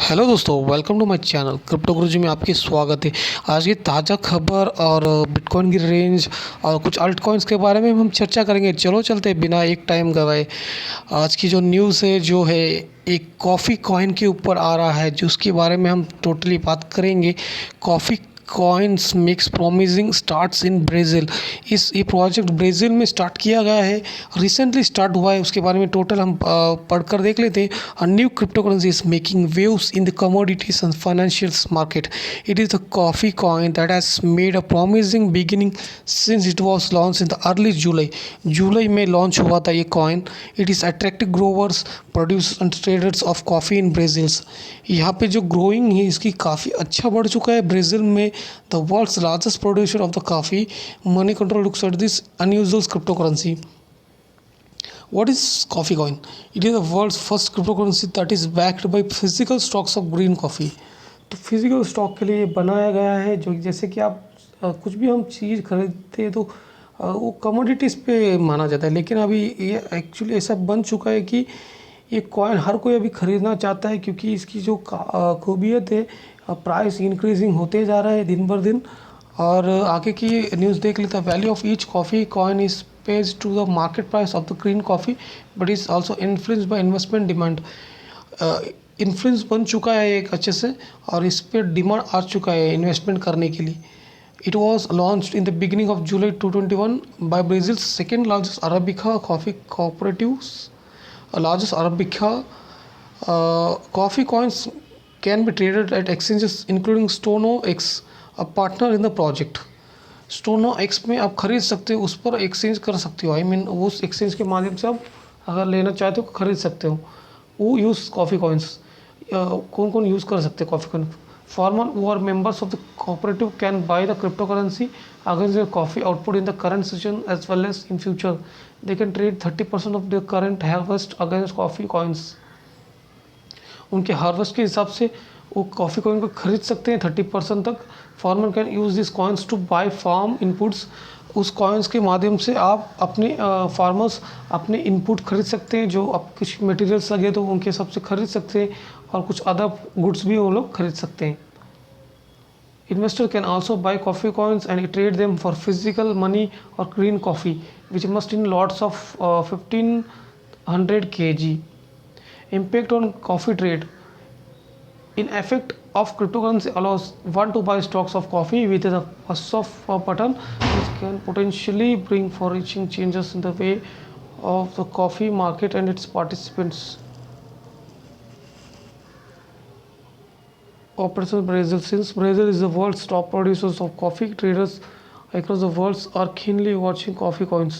Hello दोस्तों, welcome to my channel crypto Guruji में आपकी स्वागत है। आज की ताज़ा खबर और बिटकॉइन की रेंज और कुछ अल्ट कॉइन्स के बारे में हम चर्चा करेंगे। चलो चलते बिना एक टाइम गवाए। आज की जो न्यूज़ है जो है एक कॉफ़ी कॉइन के ऊपर आ रहा है, जो उसके बारे में हम टोटली बात करेंगे। Coffee coins mix promising starts in Brazil. ये प्रोजेक्ट ब्राज़ील में स्टार्ट किया गया है, रिसेंटली स्टार्ट हुआ है। उसके बारे में टोटल हम पढ़कर देख लेते हैं। A new crypto currency is making waves in the commodities and financials market. It is the coffee coin that has made a promising beginning since it was launch in the early July में launch हुआ था ये coin. It is attractive growers producers and traders of coffee in Brazils. यहाँ पे जो growing है इसकी काफ़ी अच्छा बढ़ चुका है ब्राज़ील में। The world's largest producer of the coffee, Money Control looks at this unusual cryptocurrency. What is coffee coin? It is the world's first cryptocurrency that is backed by physical stocks of green coffee. तो physical stock के लिए बनाया गया है, जो जैसे कि आप कुछ भी हम चीज़ खरीदते हैं तो वो कमोडिटीज़ पे माना जाता है। लेकिन अभी ये एक्चुअली ऐसा बन चुका है कि ये कॉइन हर कोई अभी ख़रीदना चाहता है, क्योंकि इसकी जो खूबियत है, प्राइस इंक्रीजिंग होते जा रहा है दिन बर दिन। और आगे की न्यूज़ देख लेता है। Value of each coffee coin is pegged to the market price of the green coffee, but is also influenced by investment demand. Influence बन चुका है एक अच्छे से, और इस पर डिमांड आ चुका है इन्वेस्टमेंट करने के लिए। It was launched in the beginning of July 2021 by Brazil's second largest Arabica coffee cooperatives. Largest Arabica coffee coins can be traded at exchanges including Stono X, a partner in the project. Stono X में आप खरीद सकते हो, उस पर exchange कर सकते हो। आई मीन उस एक्सचेंज के माध्यम से आप अगर लेना चाहते हो खरीद सकते हो। वो यूज़ कॉफ़ी कॉइन्स कौन कौन यूज़ कर सकते हैं coffee coin? Farmers who are members of the cooperative can buy the cryptocurrency against their coffee output in the current season as well as in future. They can trade 30% of their current harvest against coffee coins. उनके harvest के हिसाब से वो coffee coin को खरीद सकते हैं 30% तक। Farmer can use this coins to buy farm inputs. उस कॉइन्स के माध्यम से आप अपने फार्मर्स अपने इनपुट खरीद सकते हैं, जो आप कुछ मटेरियल्स लगे तो उनके हिसाब से खरीद सकते हैं, और कुछ अदर गुड्स भी वो लोग खरीद सकते हैं। Investor can also buy coffee coins and trade them for physical money or green coffee, which must in lots of 1500 kg. Impact on coffee trade. In effect of cryptocurrency allows one to buy stocks of coffee with the push of a button, which can potentially bring far-reaching changes in the way of the coffee market and its participants. Operations Brazil. Since Brazil is the world's top producers of coffee, traders across the world are keenly watching coffee coins.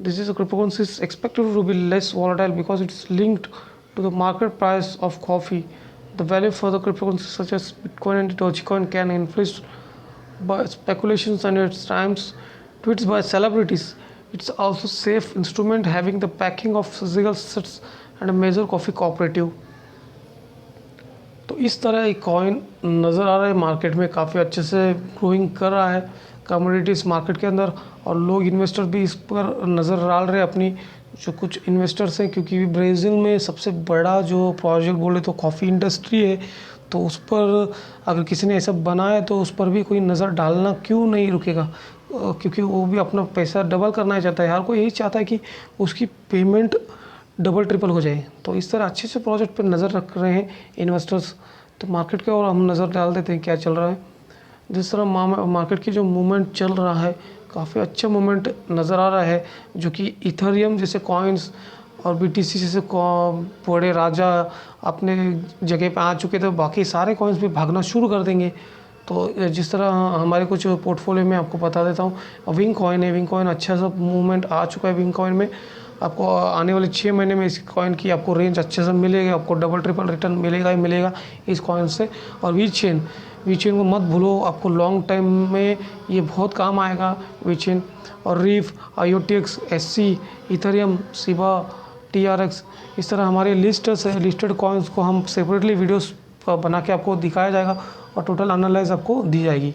This is a cryptocurrency is expected to be less volatile because it's linked to the market price of coffee. The value for the cryptocurrencies such as Bitcoin and Dogecoin can influenced by speculations and at times tweets by celebrities. It's also safe instrument having the backing of physical assets and a major coffee cooperative. तो इस तरह एक coin नज़र आ रहा है market में, काफ़ी अच्छे से ग्रोइंग कर रहा है कमोडिटीज़ मार्केट के अंदर, और लोग इन्वेस्टर भी इस पर नज़र डाल रहे हैं अपनी, जो कुछ इन्वेस्टर्स हैं, क्योंकि ब्राज़ील में सबसे बड़ा जो प्रोजेक्ट बोले तो कॉफ़ी इंडस्ट्री है। तो उस पर अगर किसी ने ऐसा बनाया तो उस पर भी कोई नज़र डालना क्यों नहीं रुकेगा, क्योंकि वो भी अपना पैसा डबल करना चाहता है। हर कोई यही चाहता है कि उसकी पेमेंट डबल ट्रिपल हो जाए। तो इस तरह अच्छे से प्रोजेक्ट पर नज़र रख रहे हैं इन्वेस्टर्स। तो मार्केट के और हम नज़र डाल देते हैं क्या चल रहा है। जिस तरह मार्केट की जो मूवमेंट चल रहा है, काफ़ी अच्छा मूवमेंट नज़र आ रहा है, जो कि इथेरियम जैसे कॉइन्स और BTC जैसे बड़े राजा अपने जगह पे आ चुके थे, बाकी सारे कॉइन्स भी भागना शुरू कर देंगे। तो जिस तरह हमारे कुछ पोर्टफोलियो में आपको बता देता हूँ, विंग कॉइन है। विंग कॉइन अच्छा सा मूवमेंट आ चुका है। विंग कॉइन में आपको आने वाले 6 महीने में इस कॉइन की आपको रेंज अच्छे से मिलेगा, आपको डबल ट्रिपल रिटर्न मिलेगा ही मिलेगा इस कॉइन से। और वी चेन को मत भूलो, आपको लॉन्ग टाइम में ये बहुत काम आएगा वी चेन। और Reef, IOTX, SC, Ethereum, Shiba, TRX, इस तरह हमारे लिस्टेड कॉइन्स को हम सेपरेटली वीडियोस बना के आपको दिखाया जाएगा और टोटल एनालाइज आपको दी जाएगी।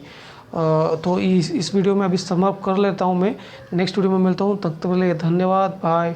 तो इस वीडियो में अभी समाप्त कर लेता हूँ मैं। नेक्स्ट वीडियो में मिलता हूँ, तब तक के लिए धन्यवाद, बाय।